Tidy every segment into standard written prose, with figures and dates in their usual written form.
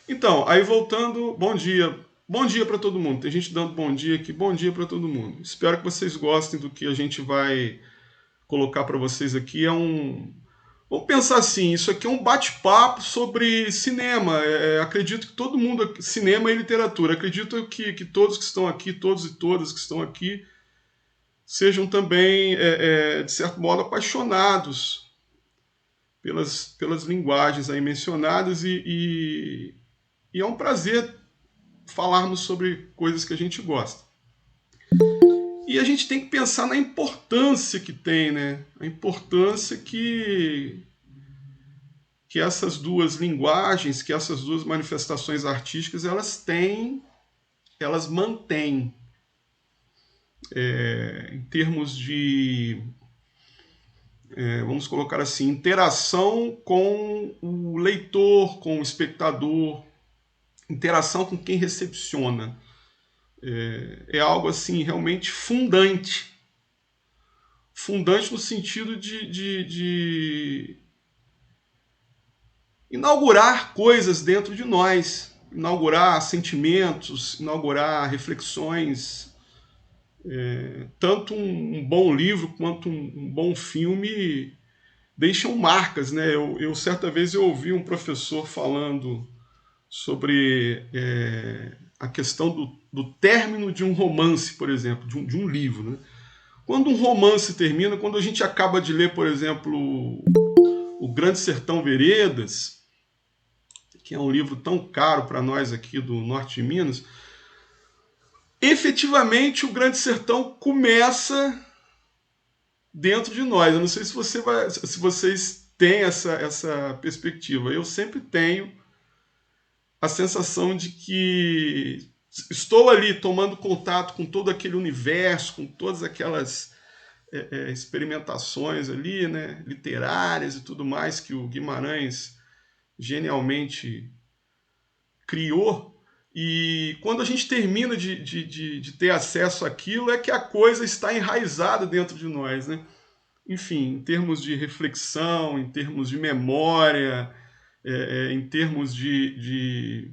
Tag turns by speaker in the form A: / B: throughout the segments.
A: Então, aí voltando, bom dia. Bom dia para todo mundo. Tem gente dando bom dia aqui. Bom dia para todo mundo. Espero que vocês gostem do que a gente vai colocar para vocês aqui. Vamos pensar assim, isso aqui é um bate-papo sobre cinema. Acredito que todo mundo, cinema e literatura, acredito que todos que estão aqui, todos e todas que estão aqui, sejam também, de certo modo, apaixonados pelas linguagens aí mencionadas e é um prazer falarmos sobre coisas que a gente gosta. E a gente tem que pensar na importância que tem, né? A importância que essas duas linguagens, que essas duas manifestações artísticas, elas têm, elas mantêm em termos de, vamos colocar assim, interação com o leitor, com o espectador, interação com quem recepciona. É algo assim realmente fundante. Fundante no sentido de inaugurar coisas dentro de nós, inaugurar sentimentos, inaugurar reflexões. Tanto um bom livro quanto um bom filme deixam marcas, né? Certa vez eu ouvi um professor falando sobre a questão do término de um romance, por exemplo, de um livro, né? Quando um romance termina, quando a gente acaba de ler, por exemplo, O Grande Sertão Veredas, que é um livro tão caro para nós aqui do norte de Minas, efetivamente o Grande Sertão começa dentro de nós. Eu não sei se vocês têm essa perspectiva. Eu sempre tenho a sensação de que estou ali tomando contato com todo aquele universo, com todas aquelas experimentações ali, né, literárias e tudo mais que o Guimarães genialmente criou. E quando a gente termina de ter acesso àquilo, é que a coisa está enraizada dentro de nós, né? Enfim, em termos de reflexão, em termos de memória, em termos de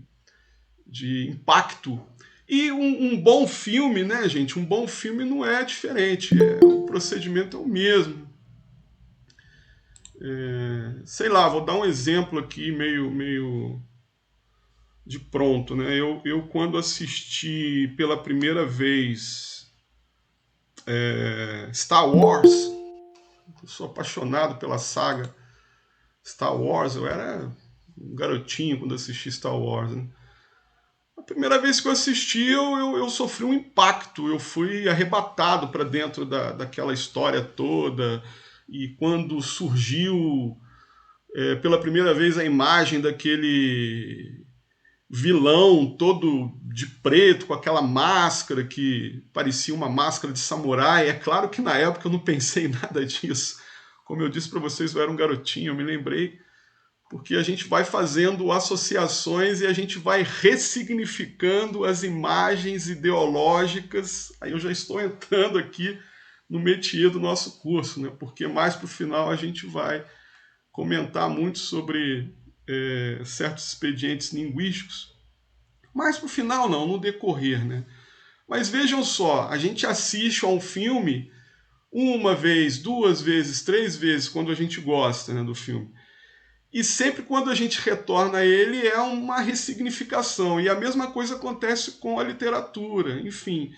A: impacto. E um bom filme, né, gente? Um bom filme não é diferente. O procedimento é o mesmo. Sei lá, vou dar um exemplo aqui meio de pronto, né? Eu quando assisti pela primeira vez Star Wars, eu sou apaixonado pela saga Star Wars, eu era um garotinho quando assisti Star Wars, né? A primeira vez que eu assisti, eu sofri um impacto, eu fui arrebatado para dentro daquela história toda, e quando surgiu pela primeira vez a imagem daquele vilão todo de preto, com aquela máscara que parecia uma máscara de samurai. É claro que na época eu não pensei em nada disso. Como eu disse para vocês, eu era um garotinho, eu me lembrei, porque a gente vai fazendo associações e a gente vai ressignificando as imagens ideológicas. Aí eu já estou entrando aqui no métier do nosso curso, né? Porque mais para o final a gente vai comentar muito sobre certos expedientes linguísticos. Mais para o final não, no decorrer, né? Mas vejam só, a gente assiste a um filme uma vez, duas vezes, três vezes, quando a gente gosta, né, do filme. E sempre quando a gente retorna a ele é uma ressignificação. E a mesma coisa acontece com a literatura, enfim.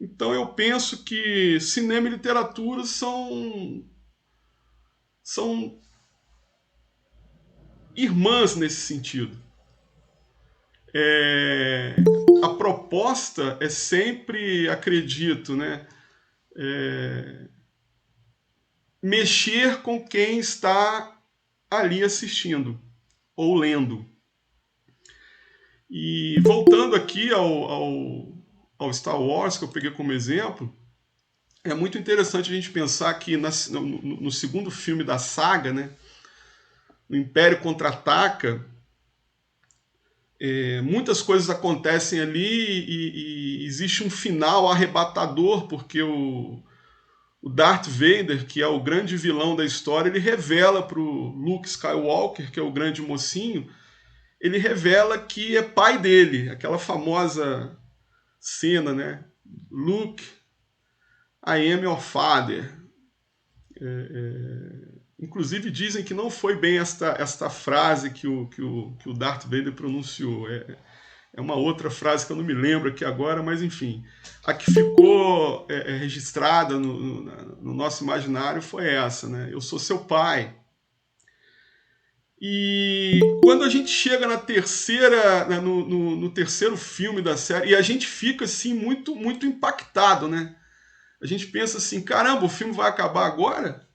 A: Então eu penso que cinema e literatura são irmãs nesse sentido. É, a proposta é sempre, acredito, né, mexer com quem está ali assistindo ou lendo. E voltando aqui ao Star Wars, que eu peguei como exemplo, é muito interessante a gente pensar que no segundo filme da saga, né, o Império Contra-Ataca, muitas coisas acontecem ali e existe um final arrebatador, porque o Darth Vader, que é o grande vilão da história, ele revela para o Luke Skywalker, que é o grande mocinho, ele revela que é pai dele, aquela famosa cena, né? Luke, I am your father. Inclusive dizem que não foi bem esta frase que o Darth Vader pronunciou. É uma outra frase que eu não me lembro aqui agora, mas enfim. A que ficou registrada no nosso imaginário foi essa, né? Eu sou seu pai. E quando a gente chega na terceira, né, no terceiro filme da série, e a gente fica assim muito, muito impactado, né? A gente pensa assim, caramba, o filme vai acabar agora?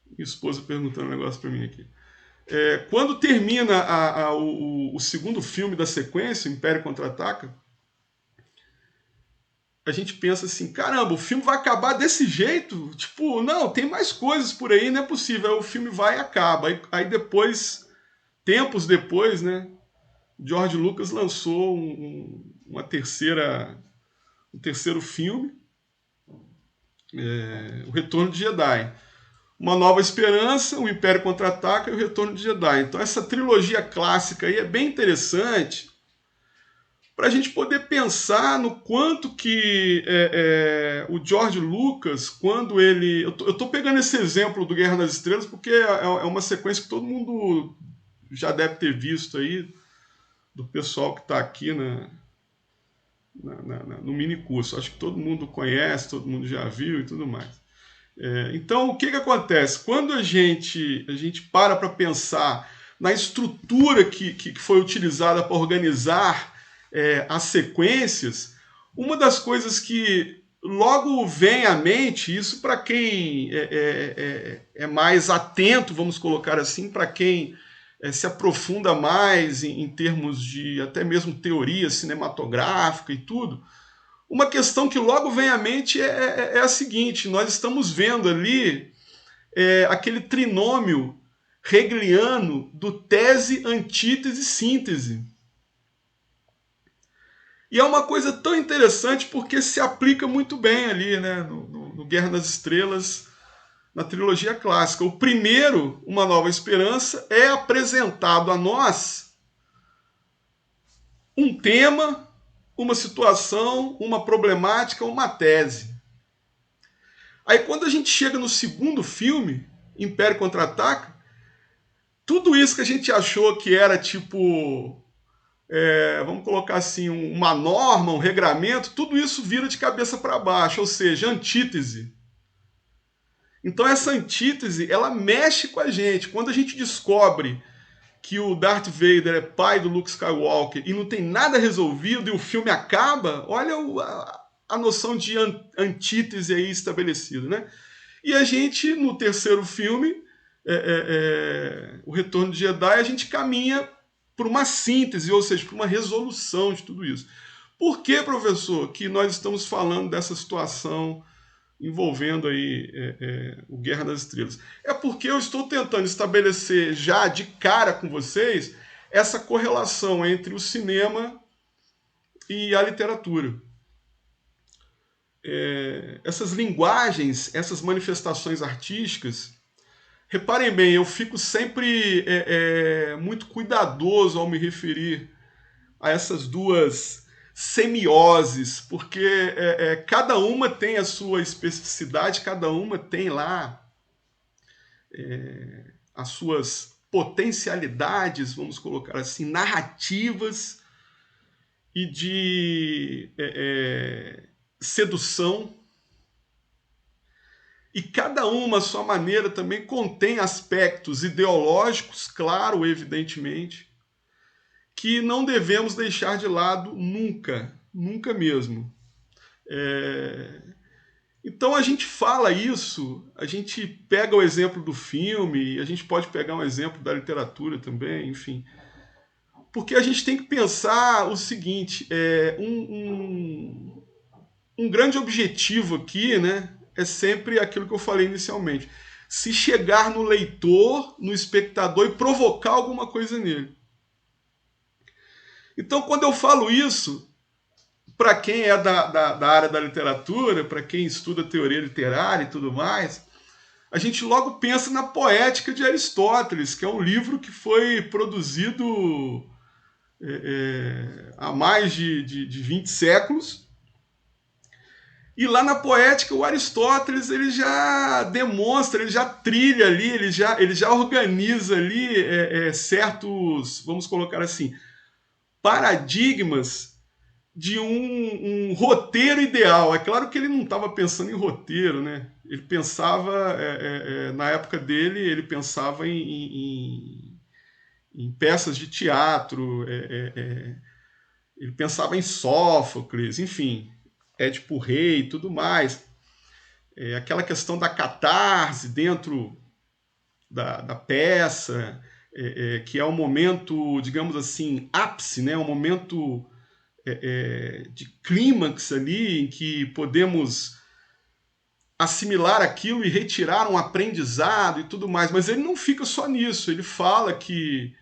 A: Minha esposa perguntando um negócio para mim aqui. Quando termina o segundo filme da sequência, Império Contra-Ataca, a gente pensa assim, caramba, o filme vai acabar desse jeito? Tipo, não, tem mais coisas por aí, não é possível. Aí o filme vai e acaba. Aí depois, tempos depois, né, George Lucas lançou um terceiro filme, O Retorno de Jedi. Uma Nova Esperança, O Império Contra-Ataca e O Retorno de Jedi. Então essa trilogia clássica aí é bem interessante para a gente poder pensar no quanto que o George Lucas, quando ele... Eu estou pegando esse exemplo do Guerra nas Estrelas porque é uma sequência que todo mundo já deve ter visto aí, do pessoal que está aqui no mini curso. Acho que todo mundo conhece, todo mundo já viu e tudo mais. Então, o que acontece? Quando a gente para pensar na estrutura que foi utilizada para organizar as sequências, uma das coisas que logo vem à mente, isso para quem é mais atento, vamos colocar assim, para quem se aprofunda mais em termos de até mesmo teoria cinematográfica e tudo, uma questão que logo vem à mente é a seguinte: nós estamos vendo ali aquele trinômio hegeliano do tese, antítese, síntese. E é uma coisa tão interessante porque se aplica muito bem ali, né, no Guerra nas Estrelas, na trilogia clássica. O primeiro, Uma Nova Esperança, é apresentado a nós um tema, uma situação, uma problemática, uma tese. Aí quando a gente chega no segundo filme, Império Contra-Ataca, tudo isso que a gente achou que era tipo, vamos colocar assim, uma norma, um regramento, tudo isso vira de cabeça para baixo, ou seja, antítese. Então essa antítese, ela mexe com a gente. Quando a gente descobre que o Darth Vader é pai do Luke Skywalker e não tem nada resolvido e o filme acaba, olha a noção de antítese aí estabelecida, né? E a gente, no terceiro filme, O Retorno de Jedi, a gente caminha por uma síntese, ou seja, por uma resolução de tudo isso. Por que, professor, que nós estamos falando dessa situação envolvendo aí o Guerra das Estrelas? É porque eu estou tentando estabelecer já de cara com vocês essa correlação entre o cinema e a literatura. Essas linguagens, essas manifestações artísticas, reparem bem, eu fico sempre muito cuidadoso ao me referir a essas duas semioses, porque cada uma tem a sua especificidade, cada uma tem lá as suas potencialidades, vamos colocar assim, narrativas e de sedução. E cada uma, à sua maneira, também contém aspectos ideológicos, claro, evidentemente, que não devemos deixar de lado nunca, nunca mesmo. Então a gente fala isso, a gente pega o exemplo do filme, a gente pode pegar um exemplo da literatura também, enfim. Porque a gente tem que pensar o seguinte, um grande objetivo aqui, né, é sempre aquilo que eu falei inicialmente. Se chegar no leitor, no espectador e provocar alguma coisa nele. Então, quando eu falo isso, para quem é da área da literatura, para quem estuda teoria literária e tudo mais, a gente logo pensa na Poética de Aristóteles, que é um livro que foi produzido há mais de 20 séculos. E lá na Poética, o Aristóteles ele já demonstra, ele já trilha ali, ele já organiza ali certos, vamos colocar assim, paradigmas de um roteiro ideal. É claro que ele não estava pensando em roteiro, né? Ele pensava, na época dele, ele pensava em peças de teatro, ele pensava em Sófocles, enfim, Édipo Rei e tudo mais. Aquela questão da catarse dentro da peça, que é um momento, digamos assim, ápice, né? Um momento de clímax ali, em que podemos assimilar aquilo e retirar um aprendizado e tudo mais. Mas ele não fica só nisso, ele fala que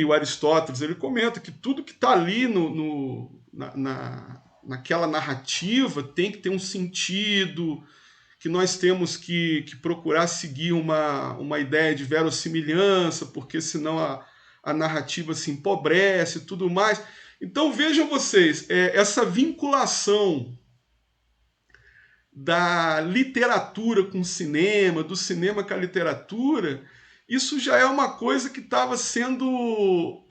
A: o Aristóteles, ele comenta que tudo que está ali naquela narrativa tem que ter um sentido, que nós temos que procurar seguir uma ideia de verossimilhança, porque senão a narrativa se empobrece e tudo mais. Então vejam vocês, essa vinculação da literatura com o cinema, do cinema com a literatura, isso já é uma coisa que estava sendo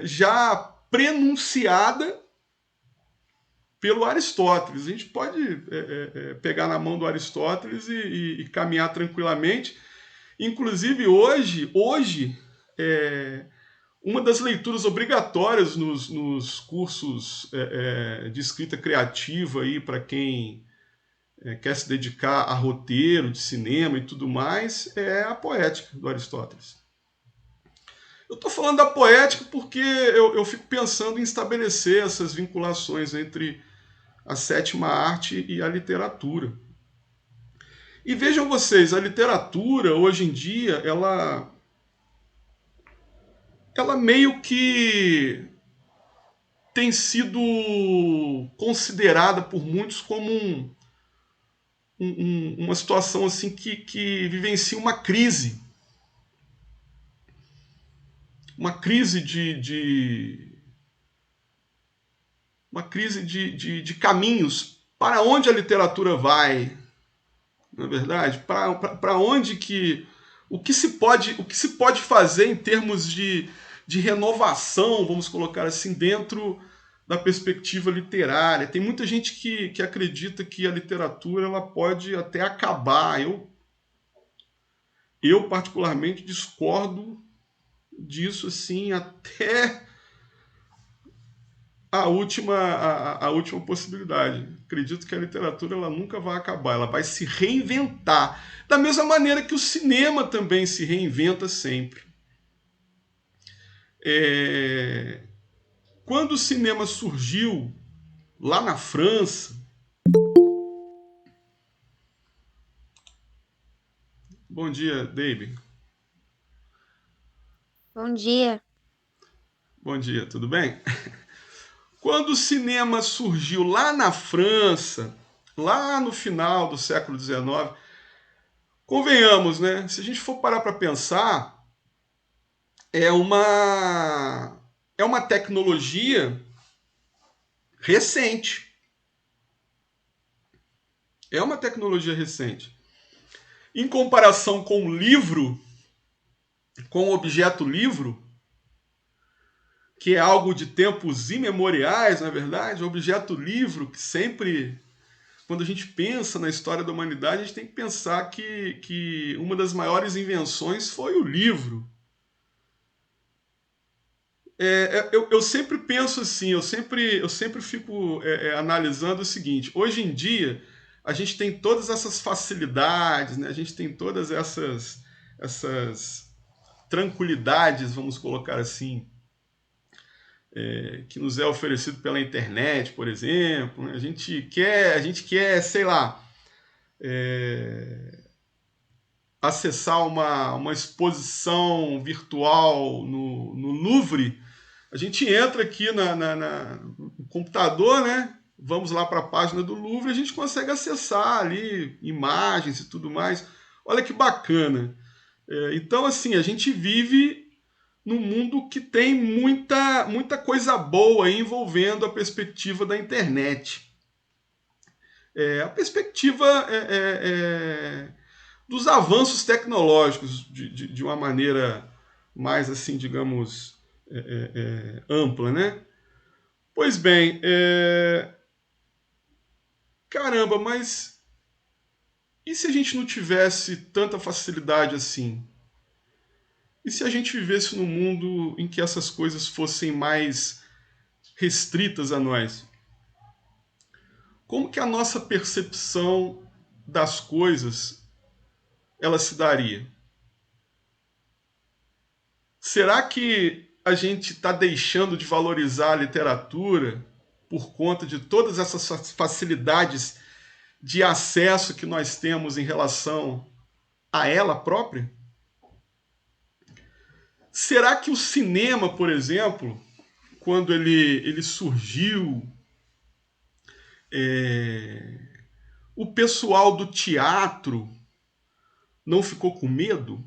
A: já prenunciada pelo Aristóteles. A gente pode pegar na mão do Aristóteles e caminhar tranquilamente. Inclusive, hoje uma das leituras obrigatórias nos cursos de escrita criativa para quem quer se dedicar a roteiro de cinema e tudo mais, é a Poética do Aristóteles. Eu estou falando da Poética porque eu fico pensando em estabelecer essas vinculações entre a sétima arte e a literatura. E vejam vocês, a literatura, hoje em dia, ela meio que tem sido considerada por muitos como uma situação assim que vivencia uma crise. Uma crise de caminhos. Para onde a literatura vai? Na verdade, para onde que o que se pode fazer em termos de renovação, vamos colocar assim, dentro da perspectiva literária. Tem muita gente que acredita que a literatura ela pode até acabar. Eu particularmente discordo disso assim até a última possibilidade. Acredito que a literatura ela nunca vai acabar, ela vai se reinventar. Da mesma maneira que o cinema também se reinventa sempre. Quando o cinema surgiu lá na França... Bom dia, David.
B: Bom dia.
A: Bom dia, tudo bem? Quando o cinema surgiu lá na França, lá no final do século XIX, convenhamos, né? Se a gente for parar para pensar, é uma tecnologia recente. É uma tecnologia recente. Em comparação com o livro, com o objeto livro, que é algo de tempos imemoriais, na verdade, o objeto livro que sempre, quando a gente pensa na história da humanidade, a gente tem que pensar que uma das maiores invenções foi o livro. Eu sempre penso assim, eu sempre fico analisando o seguinte: hoje em dia a gente tem todas essas facilidades, né? A gente tem todas essas tranquilidades, vamos colocar assim, que nos é oferecido pela internet, por exemplo. Né? A gente quer, sei lá, acessar uma exposição virtual no Louvre. A gente entra aqui no computador, né? vamos lá para a página do Louvre, a gente consegue acessar ali imagens e tudo mais. Olha que bacana. Então, assim, a gente vive num mundo que tem muita coisa boa aí envolvendo a perspectiva da internet. A perspectiva dos avanços tecnológicos de uma maneira mais, assim, digamos, ampla, né? Pois bem, caramba, mas e se a gente não tivesse tanta facilidade assim? E se a gente vivesse num mundo em que essas coisas fossem mais restritas a nós? Como que a nossa percepção das coisas ela se daria? Será que a gente está deixando de valorizar a literatura por conta de todas essas facilidades de acesso que nós temos em relação a ela própria? Será que o cinema, por exemplo, quando ele surgiu, o pessoal do teatro não ficou com medo?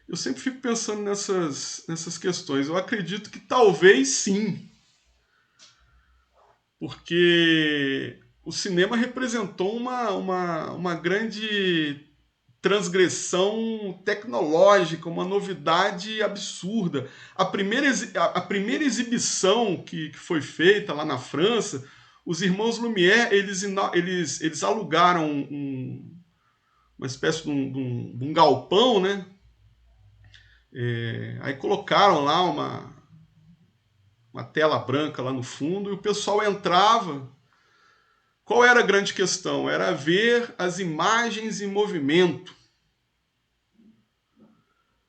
A: Eu sempre fico pensando nessas questões. Eu acredito que talvez sim, porque o cinema representou uma grande transgressão tecnológica, uma novidade absurda. A primeira exibição que foi feita lá na França, os irmãos Lumière, eles alugaram uma espécie de um galpão, né? Aí colocaram lá uma tela branca lá no fundo e o pessoal entrava. Qual era a grande questão? Era ver as imagens em movimento.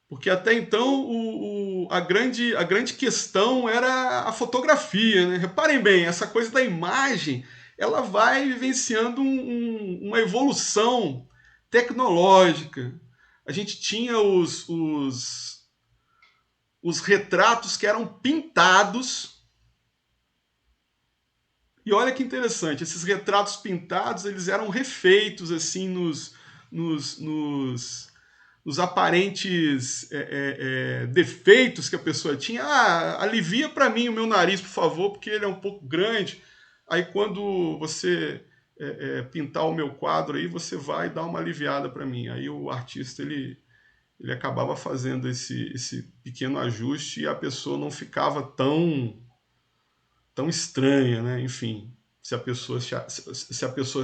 A: Porque até então a grande questão era a fotografia. Né? Reparem bem, essa coisa da imagem ela vai vivenciando uma evolução tecnológica. A gente tinha os retratos que eram pintados. E olha que interessante, esses retratos pintados eles eram refeitos assim nos aparentes defeitos que a pessoa tinha. Alivia para mim o meu nariz, por favor, porque ele é um pouco grande. Aí quando você pintar o meu quadro aí, você vai dar uma aliviada para mim. Aí o artista ele acabava fazendo esse pequeno ajuste e a pessoa não ficava tão estranha, né? Enfim, se a pessoa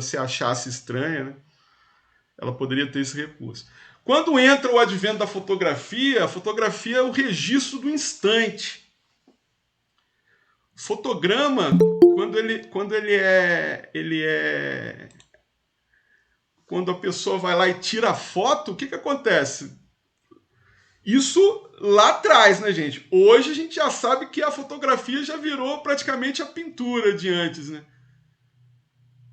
A: se achasse estranha, né? Ela poderia ter esse recurso. Quando entra o advento da fotografia, a fotografia é o registro do instante. O fotograma, quando a pessoa vai lá e tira a foto, o que acontece? Isso lá atrás, né, gente? Hoje a gente já sabe que a fotografia já virou praticamente a pintura de antes, né?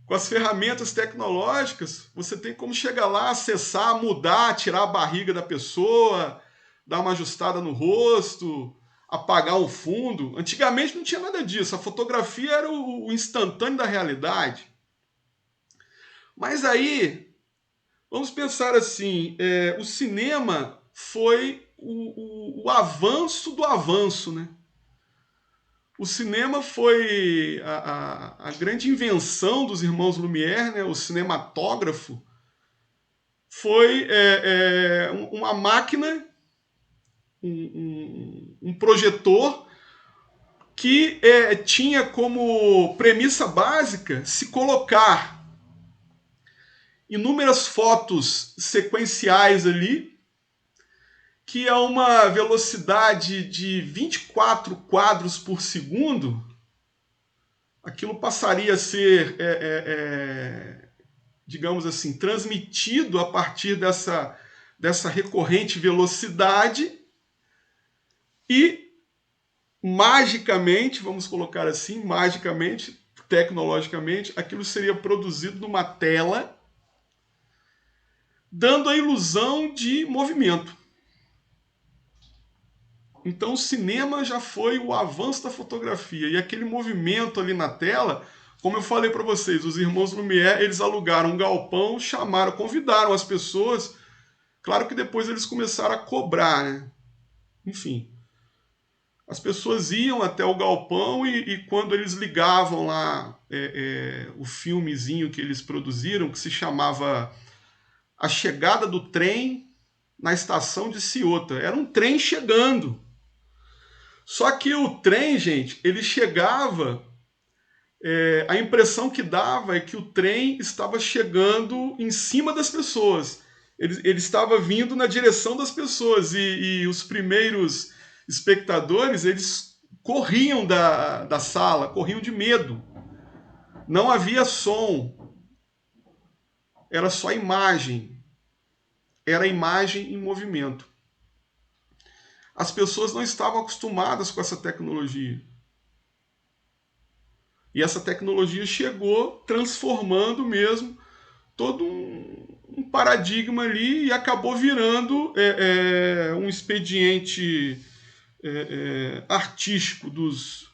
A: Com as ferramentas tecnológicas, você tem como chegar lá, acessar, mudar, tirar a barriga da pessoa, dar uma ajustada no rosto, apagar o fundo. Antigamente não tinha nada disso. A fotografia era o instantâneo da realidade. Mas aí, vamos pensar assim: o cinema foi o avanço do avanço, né? O cinema foi a grande invenção dos irmãos Lumière, né? O cinematógrafo foi uma máquina, um projetor que tinha como premissa básica se colocar inúmeras fotos sequenciais ali, que a uma velocidade de 24 quadros por segundo, aquilo passaria a ser, digamos assim, transmitido a partir dessa recorrente velocidade e, magicamente, vamos colocar assim, magicamente, tecnologicamente, aquilo seria produzido numa tela, dando a ilusão de movimento. Então o cinema já foi o avanço da fotografia. E aquele movimento ali na tela, como eu falei para vocês, os irmãos Lumière, eles alugaram um galpão, chamaram, convidaram as pessoas. Claro que depois eles começaram a cobrar, né? Enfim. As pessoas iam até o galpão e quando eles ligavam lá o filmezinho que eles produziram, que se chamava A Chegada do Trem na Estação de Ciota. Era um trem chegando. Só que o trem, gente, ele chegava. A impressão que dava é que o trem estava chegando em cima das pessoas. Ele estava vindo na direção das pessoas. E os primeiros espectadores, eles corriam da sala, corriam de medo. Não havia som. Era só imagem. Era imagem em movimento. As pessoas não estavam acostumadas com essa tecnologia. E essa tecnologia chegou transformando mesmo todo um paradigma ali e acabou virando um expediente artístico dos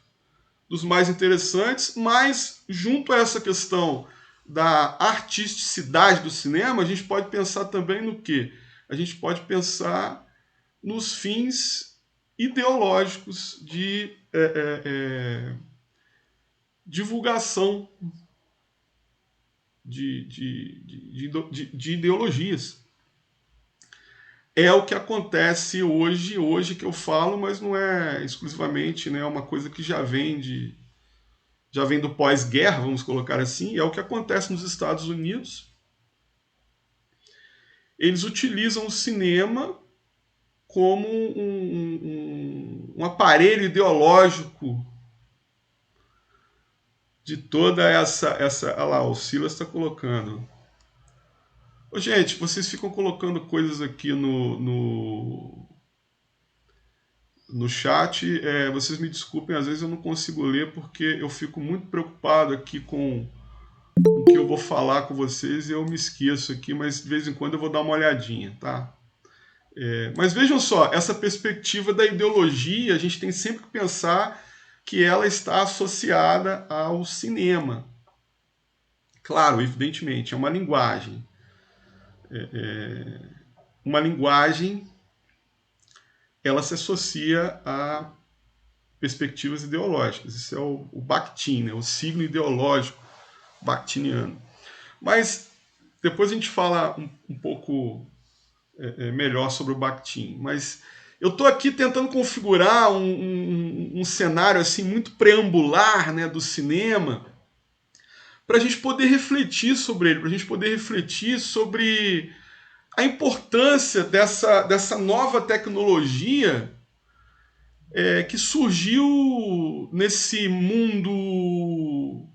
A: mais interessantes, mas junto a essa questão da artisticidade do cinema, a gente pode pensar também no quê? A gente pode pensar nos fins ideológicos de divulgação de ideologias. É o que acontece hoje que eu falo, mas não é exclusivamente, né, uma coisa que já vem do pós-guerra, vamos colocar assim, é o que acontece nos Estados Unidos. Eles utilizam o cinema como um aparelho ideológico de toda essa. Olha lá, o Silas está colocando. Ô, gente, vocês ficam colocando coisas aqui no chat. Vocês me desculpem, às vezes eu não consigo ler porque eu fico muito preocupado aqui com o que eu vou falar com vocês e eu me esqueço aqui, mas de vez em quando eu vou dar uma olhadinha, tá? Mas vejam só, essa perspectiva da ideologia, a gente tem sempre que pensar que ela está associada ao cinema. Claro, evidentemente, é uma linguagem. Uma linguagem, ela se associa a perspectivas ideológicas. Isso é o Bakhtin, né? O signo ideológico bakhtiniano. Mas depois a gente fala um pouco melhor sobre o Bakhtin. Mas eu estou aqui tentando configurar um cenário assim muito preambular, né, do cinema, para a gente poder refletir sobre ele, para a gente poder refletir sobre a importância dessa nova tecnologia que surgiu nesse mundo,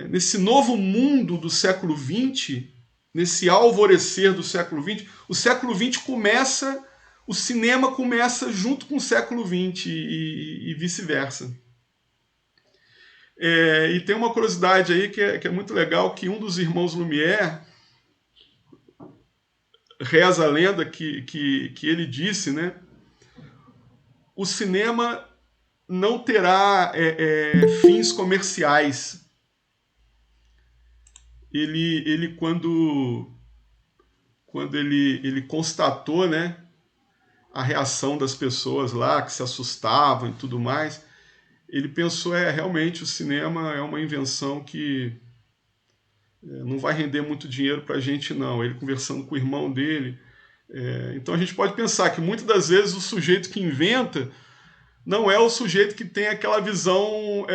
A: nesse novo mundo do século XX, nesse alvorecer do século XX. O século XX começa, o cinema começa junto com o século XX e vice-versa. E tem uma curiosidade aí que é muito legal, que um dos irmãos Lumière, reza a lenda que ele disse, né? O cinema não terá fins comerciais. Ele quando ele constatou, né, a reação das pessoas lá, que se assustavam e tudo mais, ele pensou, realmente o cinema é uma invenção que não vai render muito dinheiro para a gente, não. Ele conversando com o irmão dele. Então a gente pode pensar que muitas das vezes o sujeito que inventa não é o sujeito que tem aquela visão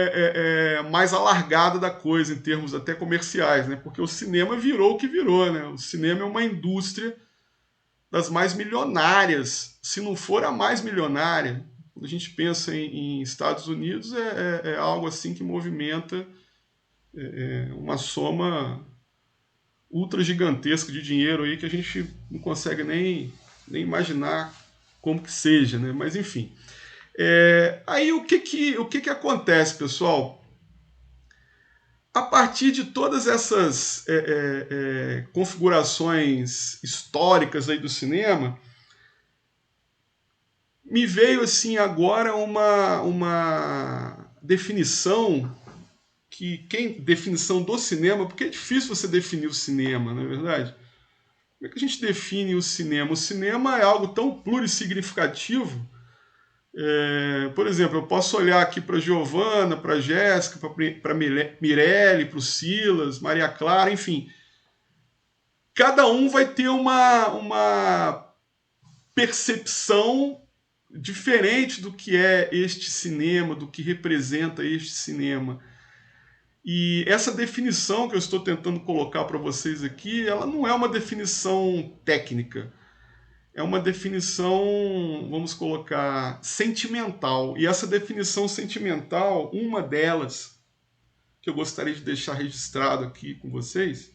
A: mais alargada da coisa, em termos até comerciais, né? Porque o cinema virou o que virou, né? O cinema é uma indústria das mais milionárias, se não for a mais milionária. Quando a gente pensa em Estados Unidos, é algo assim que movimenta uma soma ultra gigantesca de dinheiro aí que a gente não consegue nem imaginar como que seja, né? Mas enfim. Aí o que acontece, pessoal? A partir de todas essas configurações históricas aí do cinema, me veio assim agora uma definição definição do cinema, porque é difícil você definir o cinema, não é verdade? Como é que a gente define o cinema? O cinema é algo tão plurissignificativo. Por exemplo, eu posso olhar aqui para Giovana, para Jéssica, para Mirelle, para o Silas, Maria Clara, enfim. Cada um vai ter uma percepção diferente do que é este cinema, do que representa este cinema. E essa definição que eu estou tentando colocar para vocês aqui, ela não é uma definição técnica. É uma definição, vamos colocar, sentimental. E essa definição sentimental, uma delas, que eu gostaria de deixar registrado aqui com vocês,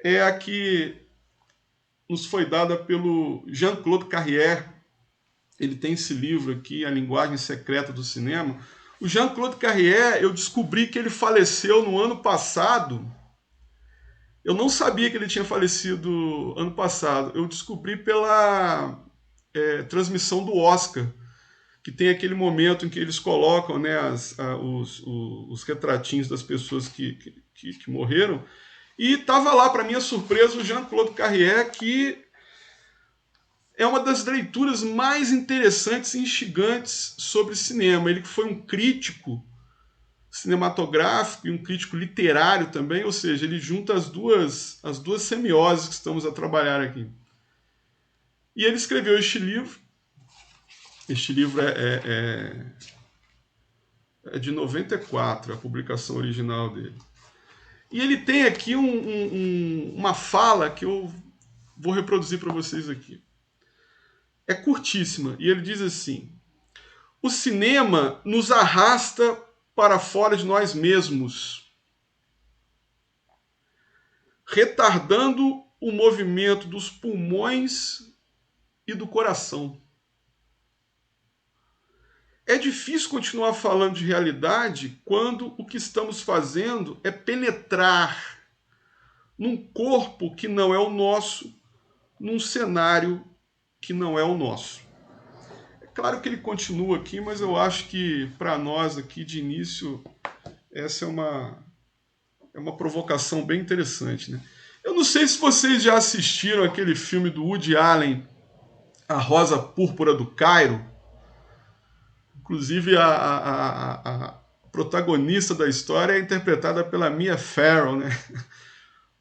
A: é a que nos foi dada pelo Jean-Claude Carrière. Ele tem esse livro aqui, A Linguagem Secreta do Cinema. O Jean-Claude Carrière, eu descobri que ele faleceu no ano passado. Eu não sabia que ele tinha falecido ano passado. Eu descobri pela transmissão do Oscar, que tem aquele momento em que eles colocam, né, os retratinhos das pessoas que morreram. E estava lá, para minha surpresa, o Jean-Claude Carrière, que é uma das leituras mais interessantes e instigantes sobre cinema. Ele que foi um crítico cinematográfico e um crítico literário também, ou seja, ele junta as duas semioses que estamos a trabalhar aqui. E ele escreveu este livro. Este livro é de 94, a publicação original dele. E ele tem aqui uma fala que eu vou reproduzir para vocês aqui. É curtíssima, e ele diz assim: o cinema nos arrasta para fora de nós mesmos, retardando o movimento dos pulmões e do coração. É difícil continuar falando de realidade quando o que estamos fazendo é penetrar num corpo que não é o nosso, num cenário que não é o nosso. É claro que ele continua aqui, mas eu acho que para nós aqui de início essa é uma provocação bem interessante, né? Eu não sei se vocês já assistiram aquele filme do Woody Allen, A Rosa Púrpura do Cairo. Inclusive a protagonista da história é interpretada pela Mia Farrow, né?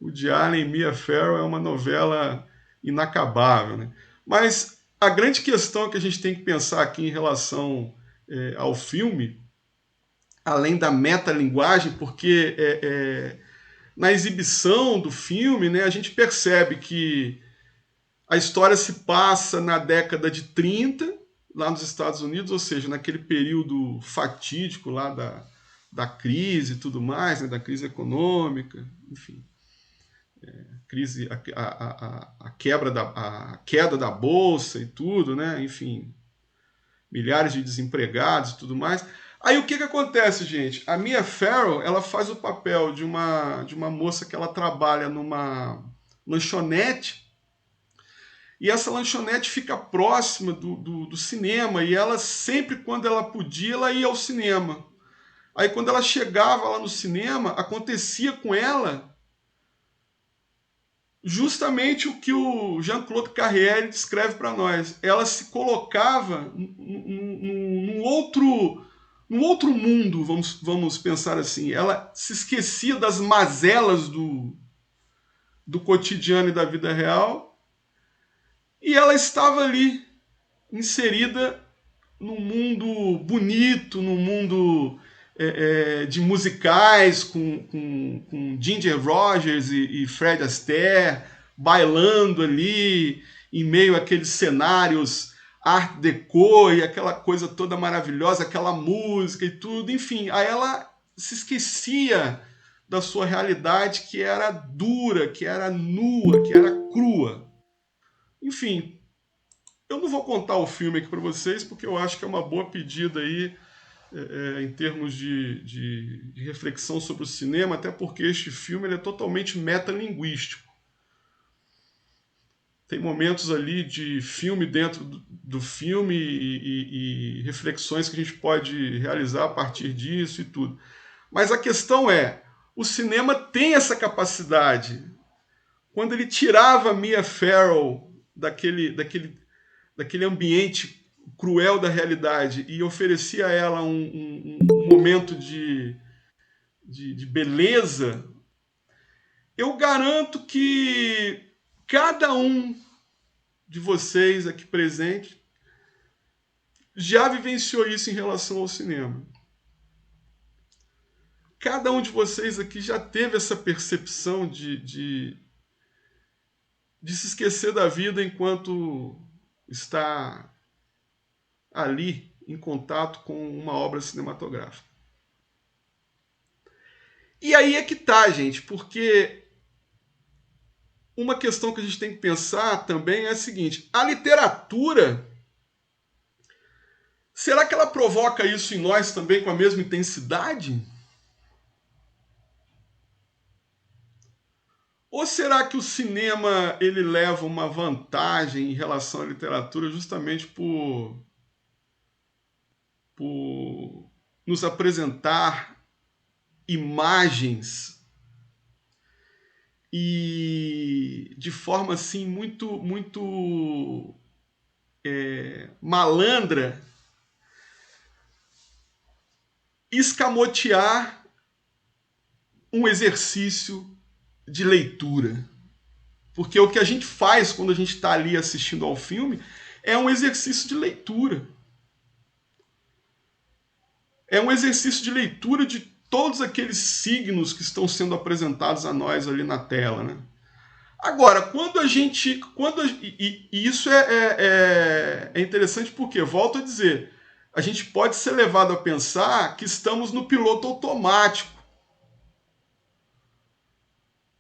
A: Woody Allen e Mia Farrow é uma novela inacabável, né? Mas a grande questão que a gente tem que pensar aqui em relação ao filme, além da metalinguagem, porque na exibição do filme, né, a gente percebe que a história se passa na década de 30, lá nos Estados Unidos, ou seja, naquele período fatídico lá da crise e tudo mais, né, da crise econômica, enfim. Crise, a queda da bolsa e tudo, né? Enfim, milhares de desempregados e tudo mais. Aí o que acontece, gente? A Mia Farrow, ela faz o papel de uma moça que ela trabalha numa lanchonete, e essa lanchonete fica próxima do cinema, e ela sempre, quando ela podia, ela ia ao cinema. Aí quando ela chegava lá no cinema, acontecia com ela justamente o que o Jean-Claude Carrière descreve para nós. Ela se colocava num outro mundo, vamos pensar assim. Ela se esquecia das mazelas do cotidiano e da vida real, e ela estava ali, inserida num mundo bonito, num mundo de musicais com Ginger Rogers e Fred Astaire bailando ali em meio àqueles cenários Art Deco e aquela coisa toda maravilhosa, aquela música e tudo, enfim. Aí ela se esquecia da sua realidade, que era dura, que era nua, que era crua. Enfim, eu não vou contar o filme aqui para vocês, porque eu acho que é uma boa pedida aí em termos de reflexão sobre o cinema, até porque este filme ele é totalmente metalinguístico. Tem momentos ali de filme dentro do filme e reflexões que a gente pode realizar a partir disso e tudo. Mas a questão é, o cinema tem essa capacidade. Quando ele tirava Mia Farrow daquele ambiente cruel da realidade e oferecia a ela um momento de beleza, eu garanto que cada um de vocês aqui presente já vivenciou isso em relação ao cinema. Cada um de vocês aqui já teve essa percepção de se esquecer da vida enquanto está ali em contato com uma obra cinematográfica. E aí é que tá, gente, porque uma questão que a gente tem que pensar também é a seguinte: a literatura, será que ela provoca isso em nós também com a mesma intensidade? Ou será que o cinema ele leva uma vantagem em relação à literatura justamente por nos apresentar imagens e de forma assim muito malandra escamotear um exercício de leitura? Porque o que a gente faz quando a gente está ali assistindo ao filme é um exercício de leitura. É um exercício de leitura de todos aqueles signos que estão sendo apresentados a nós ali na tela, né? Agora, e isso é interessante porque, volto a dizer, a gente pode ser levado a pensar que estamos no piloto automático,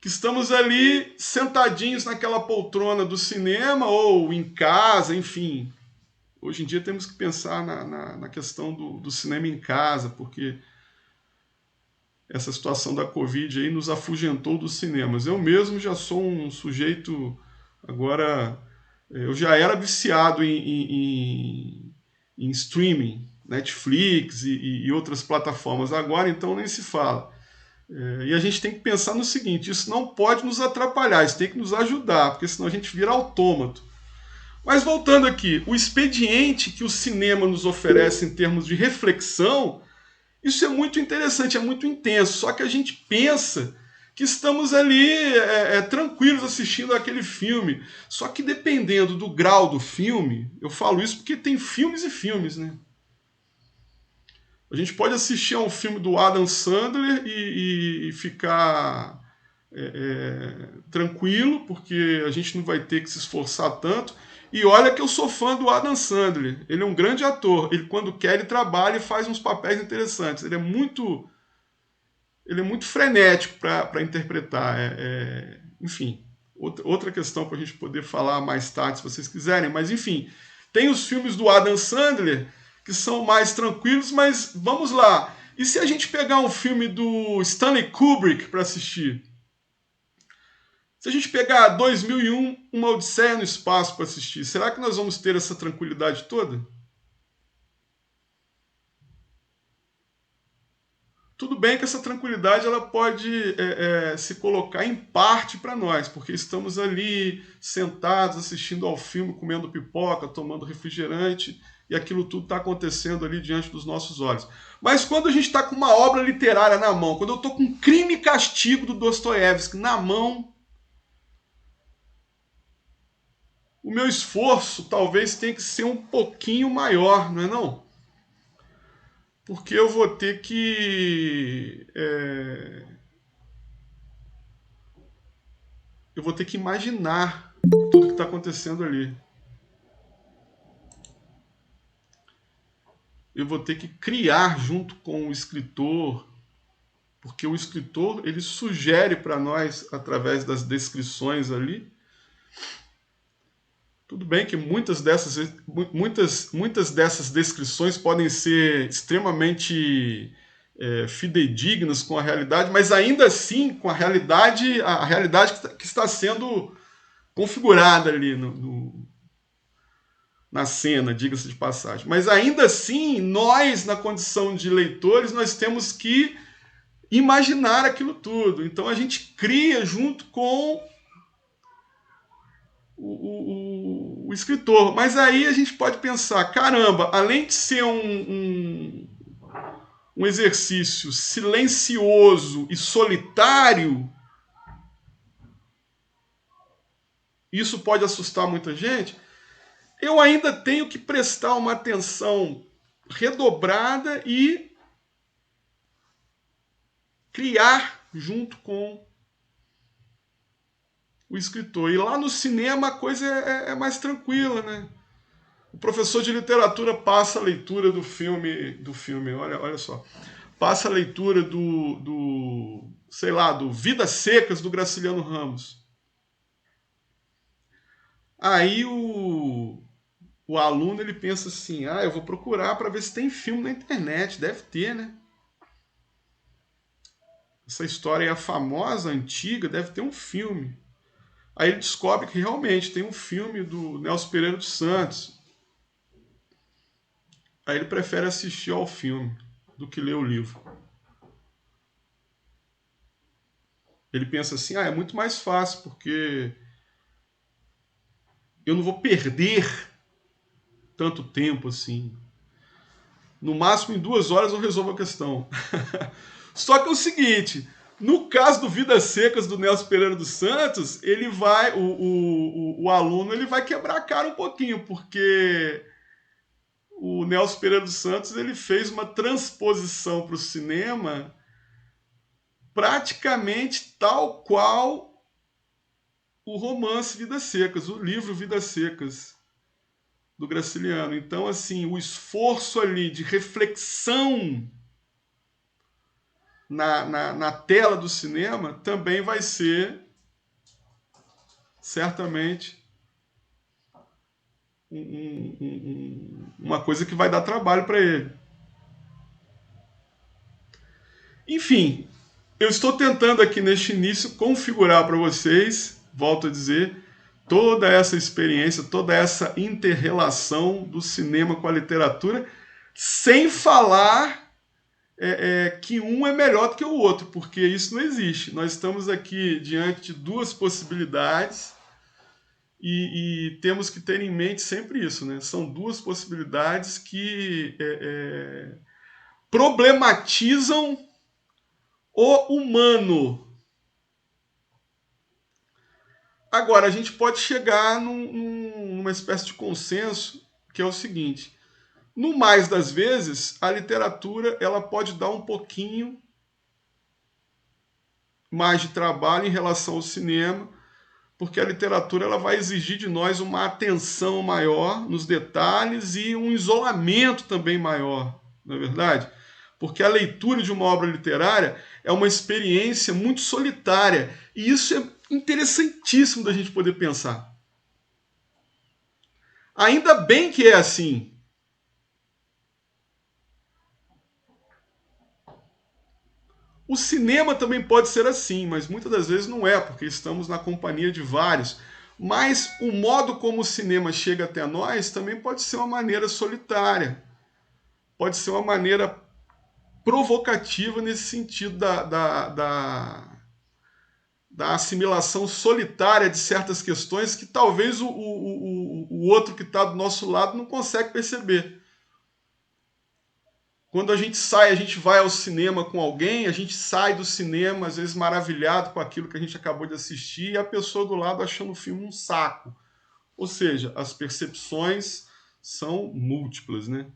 A: que estamos ali sentadinhos naquela poltrona do cinema ou em casa, enfim. Hoje em dia temos que pensar na questão do cinema em casa, porque essa situação da Covid aí nos afugentou dos cinemas. Eu mesmo já sou um sujeito, agora, eu já era viciado em streaming, Netflix e outras plataformas. Agora, então, nem se fala. E a gente tem que pensar no seguinte: isso não pode nos atrapalhar, isso tem que nos ajudar, porque senão a gente vira autômato. Mas voltando aqui, o expediente que o cinema nos oferece em termos de reflexão, isso é muito interessante, é muito intenso, só que a gente pensa que estamos ali tranquilos assistindo aquele filme. Só que dependendo do grau do filme, eu falo isso porque tem filmes e filmes, né? A gente pode assistir a um filme do Adam Sandler e ficar tranquilo, porque a gente não vai ter que se esforçar tanto. E olha que eu sou fã do Adam Sandler. Ele é um grande ator. Ele, quando quer, ele trabalha e faz uns papéis interessantes. Ele é muito frenético para interpretar. Enfim, outra questão para a gente poder falar mais tarde, se vocês quiserem. Mas, enfim, tem os filmes do Adam Sandler que são mais tranquilos, mas vamos lá. E se a gente pegar um filme do Stanley Kubrick para assistir? Se a gente pegar 2001, Uma Odisseia no Espaço para assistir, será que nós vamos ter essa tranquilidade toda? Tudo bem que essa tranquilidade ela pode se colocar em parte para nós, porque estamos ali sentados assistindo ao filme, comendo pipoca, tomando refrigerante, e aquilo tudo está acontecendo ali diante dos nossos olhos. Mas quando a gente está com uma obra literária na mão, quando eu estou com Crime e Castigo do Dostoiévski na mão, o meu esforço talvez tenha que ser um pouquinho maior, não é não? Porque eu vou ter que imaginar tudo que está acontecendo ali. Eu vou ter que criar junto com o escritor, porque o escritor ele sugere para nós através das descrições ali. Tudo bem que muitas dessas descrições podem ser extremamente fidedignas com a realidade, mas ainda assim com a realidade que está sendo configurada ali na cena, diga-se de passagem. Mas ainda assim, nós, na condição de leitores, nós temos que imaginar aquilo tudo. Então a gente cria junto com o escritor. Mas aí a gente pode pensar, caramba, além de ser um exercício silencioso e solitário, isso pode assustar muita gente, eu ainda tenho que prestar uma atenção redobrada e criar junto com o escritor. E lá no cinema a coisa é mais tranquila, né? O professor de literatura passa a leitura do filme, olha só, passa a leitura sei lá, do Vidas Secas, do Graciliano Ramos. Aí o aluno ele pensa assim, eu vou procurar para ver se tem filme na internet, deve ter, né? Essa história é famosa, antiga, deve ter um filme. Aí ele descobre que realmente tem um filme do Nelson Pereira dos Santos. Aí ele prefere assistir ao filme do que ler o livro. Ele pensa assim, é muito mais fácil, porque eu não vou perder tanto tempo assim. No máximo, em 2 horas eu resolvo a questão. Só que é o seguinte, no caso do Vidas Secas do Nelson Pereira dos Santos, ele vai, o aluno ele vai quebrar a cara um pouquinho, porque o Nelson Pereira dos Santos ele fez uma transposição para o cinema praticamente tal qual o romance Vidas Secas, o livro Vidas Secas do Graciliano. Então, assim, o esforço ali de reflexão na tela do cinema também vai ser, certamente, uma coisa que vai dar trabalho para ele. Enfim, eu estou tentando aqui neste início configurar para vocês, volto a dizer, toda essa experiência, toda essa inter-relação do cinema com a literatura, sem falar que um é melhor do que o outro, porque isso não existe. Nós estamos aqui diante de 2 possibilidades e temos que ter em mente sempre isso, né? São 2 possibilidades que problematizam o humano. Agora, a gente pode chegar numa espécie de consenso, que é o seguinte: no mais das vezes, a literatura ela pode dar um pouquinho mais de trabalho em relação ao cinema, porque a literatura ela vai exigir de nós uma atenção maior nos detalhes e um isolamento também maior, não é verdade? Porque a leitura de uma obra literária é uma experiência muito solitária, e isso é interessantíssimo da gente poder pensar. Ainda bem que é assim. O cinema também pode ser assim, mas muitas das vezes não é, porque estamos na companhia de vários. Mas o modo como o cinema chega até nós também pode ser uma maneira solitária. Pode ser uma maneira provocativa nesse sentido da assimilação solitária de certas questões que talvez o outro que está do nosso lado não consegue perceber. Quando a gente sai, a gente vai ao cinema com alguém, a gente sai do cinema, às vezes maravilhado com aquilo que a gente acabou de assistir, e a pessoa do lado achando o filme um saco. Ou seja, as percepções são múltiplas, né?